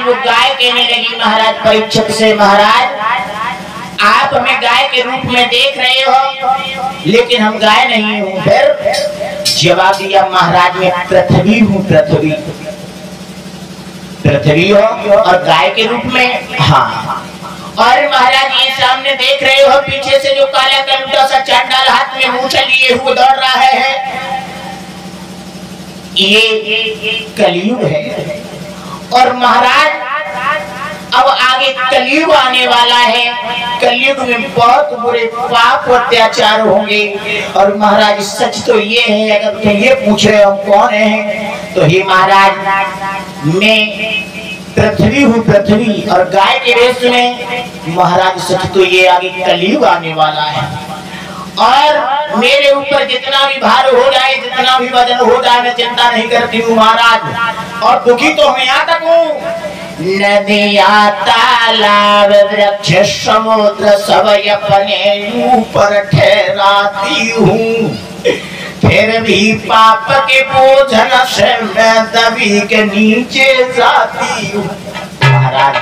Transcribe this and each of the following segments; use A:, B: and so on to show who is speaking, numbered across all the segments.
A: वो गाय कहने लगी महाराज परीक्षित से, महाराज आप हमें गाय के रूप में देख रहे हो लेकिन हम गाय नहीं हूं। फिर जवाब दिया महाराज मैं पृथ्वी हूं, पृथ्वी पृथ्वी हो और गाय के रूप में। हाँ, और महाराज ये सामने देख रहे हो पीछे से जो काला कलूटा सा चांडाल हाथ में मूछल लिए हुए दौड़ रहा है, ये कलयुग है। और महाराज अब आगे कलयुग आने वाला है, कलयुग में बहुत बुरे पाप अत्याचार होंगे। और महाराज सच तो ये है, अगर तुम ये पूछ रहे हो कौन है, तो हे महाराज मैं पृथ्वी हूँ, पृथ्वी और गाय के वेश में। महाराज सच तो ये आगे कलयुग आने वाला है और मेरे ऊपर जितना भी भार हो जाए, जितना भी वजन हो जाए, मैं चिंता नहीं करती हूँ महाराज। और दुखी तो मैं यहाँ तक हूँ, नदियाँ तालाब वृक्ष समुद्र सब अपने ऊपर ठहराती हूँ, फिर भी पाप के बोझ से मैं दबी के नीचे जाती हूँ। महाराज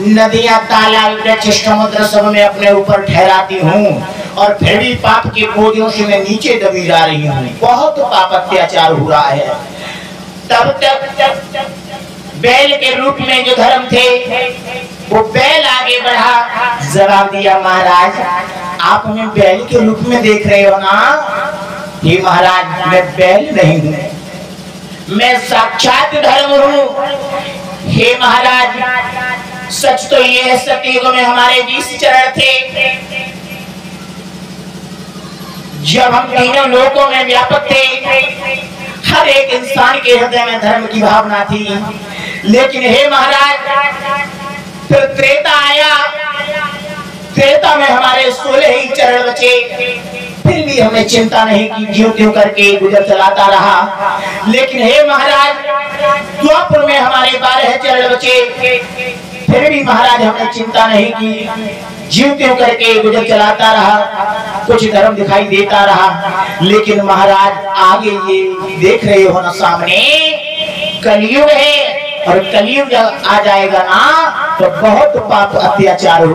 A: नदियाँ तालाब वृक्ष समुद्र सब में अपने ऊपर ठहराती हूँ और फिर भी पाप के बोझों से मैं नीचे दबी जा रही हूँ। बहुत पाप अत्याचार हो रहा है। तब तक बैल के रूप में जो धर्म थे वो बैल आगे बढ़ा। जवाब दिया महाराज आप हमें बैल के रूप में देख रहे हो ना? हे महाराज मैं बैल नहीं हूँ, मैं साक्षात धर्म हूँ। हे महाराज सच तो ये है सतयुग में हमारे 20 चरण थे, जब हम तीनों लोकों में व्यापक थे, हर एक इंसान के हृदय में धर्म की भावना थी। लेकिन हे महाराज फिर त्रेता आया, त्रेता में हमारे 16 ही चरण बचे, फिर भी हमने चिंता नहीं की, ज्यों त्यों करके गुजर चलाता रहा। लेकिन हे महाराज द्वापर में हमारे 12 चरण बचे, फिर भी महाराज हमने चिंता नहीं की, ज्यों त्यों करके गुजर चलाता रहा, कुछ धर्म दिखाई देता रहा। लेकिन महाराज आगे ये देख रहे हो ना सामने कलयुग है, और कलयुग आ जाएगा ना तो बहुत पाप अत्याचार हो।